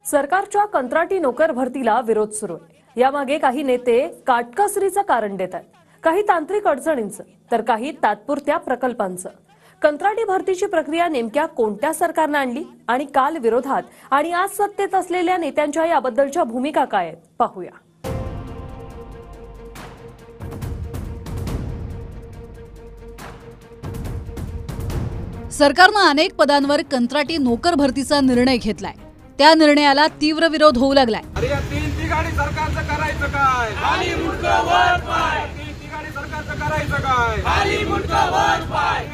सरकारच्या कंत्राटी नोकर भरतीला विरोध सुरू आहे। यामागे काही नेते काटकसरीचं कारण देत आहेत, काही तांत्रिक अडचणींचं तर काही तात्पुरत्या प्रकल्पांचं। कंत्राटी भरतीची प्रक्रिया नेमक्या कोणत्या सरकारने आणली आणि काल विरोधात आणि आज सत्तेत असलेल्या नेत्यांच्या याबद्दलच्या भूमिका काय आहेत पाहूया। सरकारने अनेक पदांवर कंत्राटी नोकर भरतीचा निर्णय घेतलाय। त्या निर्णयाला तीव्र विरोध होऊ लागलाय। अरे या तीन तिघाडी सरकारचं करायचं काय? खाली मुंडका वर पाय। तीन तिघाडी सरकारचं करायचं काय? खाली मुंडका वर पाय।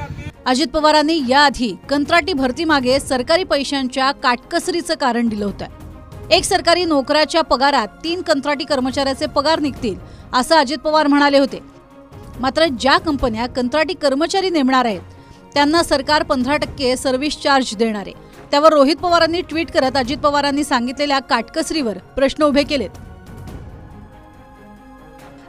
अजित पवारांनी याआधी कंत्राटी भरती मागे सरकारी पैशांच्या काटकसरीचं कारण दिलं होतं। एक सरकारी नोकराच्या पगारात 3 कंत्राटी कर्मचाऱ्याचे पगार निघतील असं अजित पवार म्हणाले होते। मात्र ज्या कंपन्या कंत्राटी कर्मचारी नेमणार आहेत त्यांना सरकार 15% सर्व्हिस चार्ज देणार आहे। त्यावर रोहित पवारांनी ट्विट करत अजित पवारांनी सांगितलेल्या काटकसरीवर प्रश्न उभे केलेत।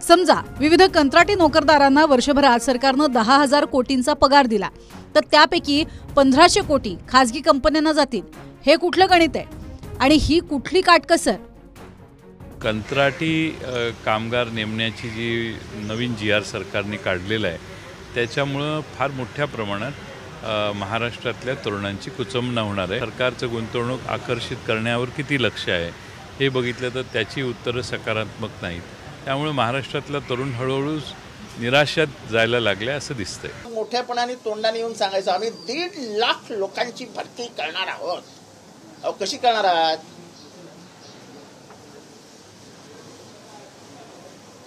समजा विविध कंत्राटी नोकरदारांना वर्षभरात सरकारनं 10,000 कोटींचा पगार दिला, तर त्यापैकी 1500 कोटी खासगी कंपन्यांना जातील। हे कुठलं गणित आहे आणि ही कुठली काटकसर? कंत्राटी कामगार नेमण्याची जी नवीन GR सरकारने काढलेला आहे त्याच्यामुळं फार मोठ्या प्रमाणात महाराष्ट्रातल्या तरुणांची कुचंबणा होणार आहे। सरकारचं गुंतवणूक आकर्षित करण्यावर किती लक्ष आहे हे बघितलं तर त्याची उत्तरं सकारात्मक नाहीत। त्यामुळे महाराष्ट्रातला तरुण हळूहळू निराशात जायला लागले असं दिसतंय। मोठ्यापणाने तोंडाने येऊन सांगायचं आम्ही 1.5 लाख लोकांची भरती करणार आहोत। अहो कशी करणार आहात?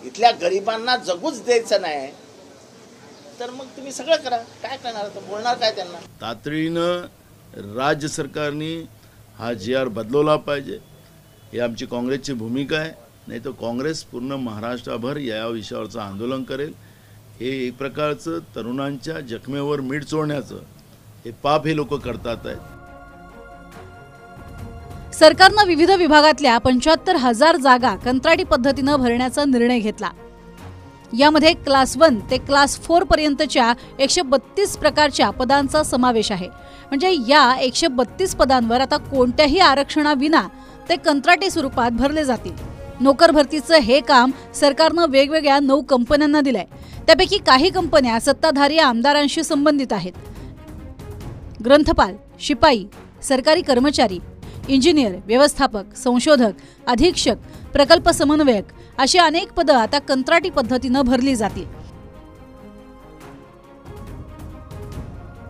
इथल्या गरिबांना जगूच द्यायचं नाही तर मग तुम्ही सगळं करा। काय करणार? तर बोलणार काय त्यांना? तातडीनं राज्य सरकारने हा GR बदलवला पाहिजे, ही आमची काँग्रेसची भूमिका आहे। नाही तर काँग्रेस पूर्ण महाराष्ट्रभर या विषयावरचं आंदोलन करेल। हे एक प्रकारचं तरुणांच्या जखमेवर मीठ चोळण्याचं हे पाप हे लोक करतात आहेत। सरकारनं विविध विभागातल्या 75,000 जागा कंत्राटी पद्धतीनं भरण्याचा निर्णय घेतला। यामध्ये क्लास 1 ते क्लास 4 पर्यंतच्या 132 प्रकारच्या पदांचा समावेश आहे। म्हणजे या 132 पदांवर आता कोणत्याही आरक्षणाविना ते कंत्राटी स्वरूपात भरले जातील। नोकर भरतीचं हे काम सरकारनं वेगवेगळ्या 9 कंपन्यांना दिलंय। त्यापैकी काही कंपन्या सत्ताधारी आमदारांशी संबंधित आहेत। ग्रंथपाल, शिपाई, सरकारी कर्मचारी, इंजिनियर, व्यवस्थापक, संशोधक, अधीक्षक, प्रकल्प समन्वयक अशी अनेक पदं आता कंत्राटी पद्धतीनं भरली जातील।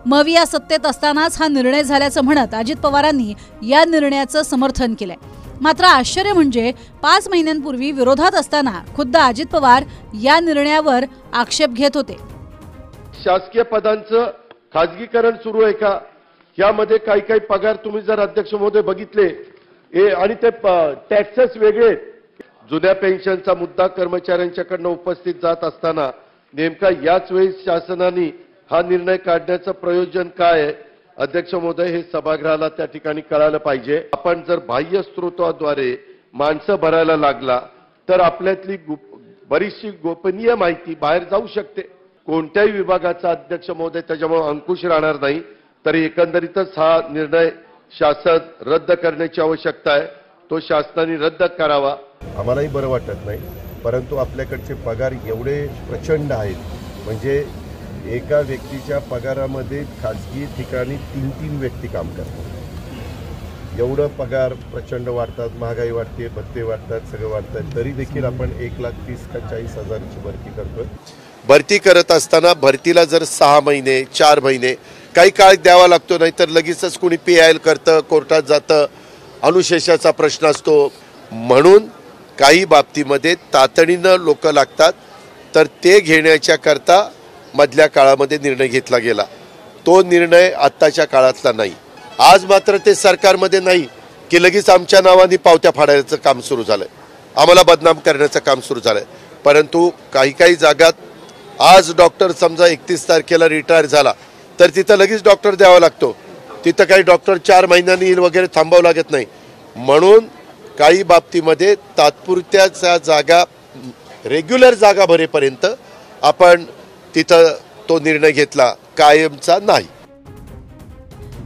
मविया सत्तेत असतानाच हा निर्णय झाल्याचं म्हणत अजित पवारांनी या निर्णयाचं समर्थन केलंय। मात्र आश्चर्य म्हणजे 5 महिन्यांपूर्वी विरोधात असताना खुद्द अजित पवार या निर्णयावर आक्षेप घेत होते। शासकीय पदांचं खाजगीकरण सुरू आहे का? यामध्ये काही पगार तुम्ही जर अध्यक्ष महोदय बघितले आणि ते टॅक्सेस वेगळे, जुन्या पेन्शनचा मुद्दा कर्मचाऱ्यांच्याकडनं उपस्थित जात असताना नेमका याच वेळी शासनाने हा निर्णय काढण्याचं प्रयोजन काय आहे अध्यक्ष महोदय हे सभागृहाला त्या ठिकाणी कळायला पाहिजे। आपण जर बाह्य स्रोताद्वारे माणसं भरायला लागला तर आपल्यातली बरीचशी गोपनीय माहिती बाहेर जाऊ शकते। कोणत्याही विभागाचा अध्यक्ष महोदय त्याच्यामुळे अंकुश राहणार नाही। तरी एकंदरीतच हा निर्णय शासन रद्द करण्याची आवश्यकता आहे, तो शासनाने रद्द करावा। आम्हालाही बरं वाटत नाही, परंतु आपल्याकडचे पगार एवढे प्रचंड आहेत म्हणजे एका व्यक्तीच्या पगारामध्ये खाजगी ठिकाणी 3 व्यक्ती काम करतात। एवढं पगार प्रचंड वाढतात, महागाई वाढते, भत्ते वाढतात, सगळं वाढतात, तरी देखील आपण 1,30,000 का 40,000ची भरती करतोय। भरती करत असताना भरतीला जर 6 महिने 4 महिने काही काळ द्यावा लागतो, नाहीतर लगेचच कोणी PIL करतं, कोर्टात जातं, अनुशेषाचा प्रश्न असतो। म्हणून काही बाबतीमध्ये तातडीनं लोक लागतात, तर ते घेण्याच्या करता मधल्या काळामध्ये निर्णय घेतला गेला। तो निर्णय आत्ताच्या काळातला नाही। आज मात्र ते सरकारमध्ये नाही की लगेच आमच्या नावाने पावत्या फाडायचं काम सुरू झालंय, आम्हाला बदनाम करण्याचं काम सुरू झालंय। परंतु काही जागात आज डॉक्टर समजा 31 तारखेला रिटायर झाला तर तिथं लगेच डॉक्टर द्यावा लागतो, तिथं काही डॉक्टर 4 महिन्यांनी वगैरे थांबावं लागत नाही। म्हणून काही बाबतीमध्ये तात्पुरत्या जागा रेग्युलर जागा भरेपर्यंत आपण तिथं तो निर्णय घेतला, कायमचा नाही।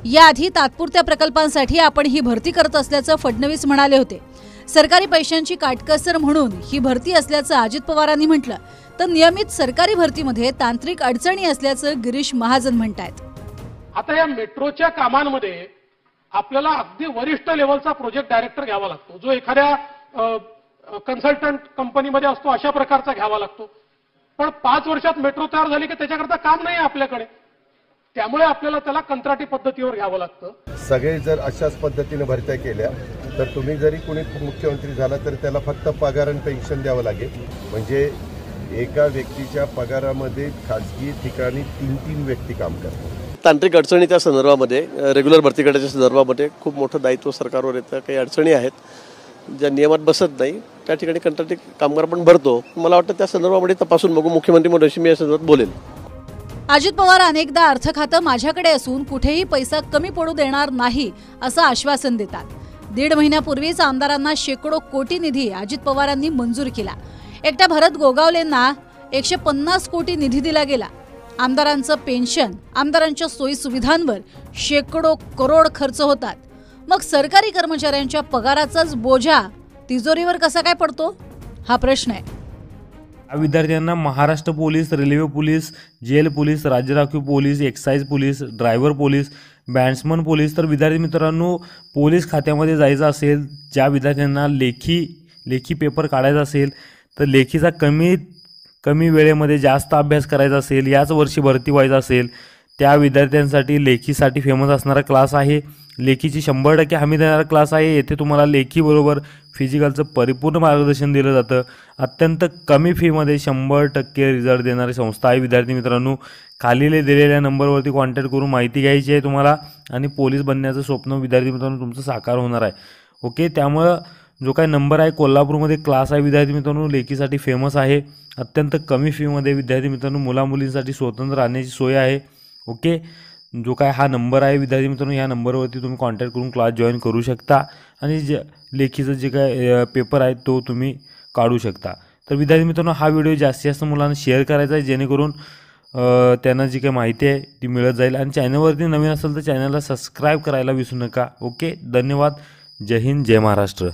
याआधी तात्पुरत्या प्रकल्पांसाठी आपण ही भरती करत असल्याचं फडणवीस म्हणाले होते. सरकारी पैशांची काटकसर म्हणून ही भरती असल्याचं अजित पवारांनी म्हटलं, तर नियमित सरकारी भरतीमध्ये तांत्रिक अडचणी असल्याचं गिरीश महाजन म्हणतायत. आता या मेट्रोच्या कामांमध्ये आपल्याला अगदी वरिष्ठ लेवलचा प्रोजेक्ट डायरेक्टर घ्यावा लागतो, जो एखाद्या कन्सल्टंट कंपनीमध्ये असतो अशा प्रकारचा घ्यावा लागतो. पण 5 वर्षात मेट्रो तयार झाली की त्याच्याकरता काम नाही आपल्याकडे, त्यामुळे आपल्याला त्याला कंत्राटी पद्धतीवर घ्यावं लागतं. सगळे जर अशाच पद्धतीने भरत्या केल्या तर तुम्ही जरी कोणी मुख्यमंत्री झाला तर त्याला फक्त पगार आणि पेन्शन द्यावं लागेल. म्हणजे एका व्यक्तीच्या पगारामध्ये खाजगी ठिकाणी 3 व्यक्ती काम करतात. तांत्रिक अडचणी त्या संदर्भामध्ये रेग्युलर भरती करण्याच्या संदर्भामध्ये खूप मोठं दायित्व सरकारवर येतं. काही अडचणी आहेत ज्या नियमात बसत नाही, त्या ठिकाणी कंत्राटी कामगार पण भरतो. मला वाटतं त्या संदर्भामध्ये तपासून बघू. मुख्यमंत्री महोदयाशी मी या संदर्भात बोलेल. अजित पवार अनेकदा अर्थ खातं माझ्याकडे असून कुठेही पैसा कमी पडू देणार नाही असं आश्वासन देतात. 1.5 महिन्यापूर्वीच आमदारांना शेकडो कोटी निधी अजित पवारांनी मंजूर केला. एकट्या भरत गोगावलेंना 150 कोटी निधी दिला गेला. आमदारांचं पेन्शन, आमदारांच्या सोयी सुविधांवर शेकडो करोड खर्च होतात. मग सरकारी कर्मचाऱ्यांच्या पगाराचाच बोजा तिजोरीवर कसा काय पडतो, हा प्रश्न आहे. विद्यार्थ्यांना Maharashtra police, railway police, jail police, राज्य राखीव police, excise police, driver police, batsman police. तर विद्यार्थी मित्रांनो, पोलीस खात्यामध्ये जायचं असेल, ज्या विद्यार्थ्यांना लेखी पेपर काढायचा असेल, तर लेखीचा कमी वेळेमध्ये जास्त अभ्यास करायचा असेल, याच वर्षी भरती व्हायचं असेल, त्या विद्यार्थ्यांसाठी लेखीसाठी फेमस असणारा क्लास आहे. लेखीची 100% हमी देणारा क्लास आहे. येथे तुम्हाला लेखीबरोबर फिजिकलचं परिपूर्ण मार्गदर्शन दिलं जातं. अत्यंत कमी फीमध्ये 100% रिझल्ट देणारी संस्था आहे. विद्यार्थी मित्रांनो, खाली दिलेल्या नंबरवरती कॉन्टॅक्ट करून माहिती घ्यायची आहे तुम्हाला, आणि पोलीस बनण्याचं स्वप्न विद्यार्थी मित्रांनो तुमचं साकार होणार आहे. ओके, त्यामुळं जो काही नंबर आहे, कोल्हापूरमध्ये क्लास आहे विद्यार्थी मित्रांनो, लेखीसाठी फेमस आहे. अत्यंत कमी फीमध्ये विद्यार्थी मित्रांनो मुलामुलींसाठी स्वतंत्र राहण्याची सोय आहे. ओके, जो काय हा नंबर आहे विद्यार्थी मित्रांनो, या नंबरवरती तुम्ही कॉन्टॅक्ट करून क्लास जॉईन करू शकता आणि लेखीचं जे काय पेपर आहे तो तुम्ही काढू शकता. तर विद्यार्थी मित्रांनो, हा व्हिडिओ जास्तीत जास्त मुलांना शेअर करायचा आहे, जेणेकरून त्यांना जी काही माहिती आहे ती मिळत जाईल. आणि चॅनलवरती नवीन असेल तर चॅनलला सबस्क्राईब करायला विसरू नका. ओके, धन्यवाद. जय हिंद, जय महाराष्ट्र.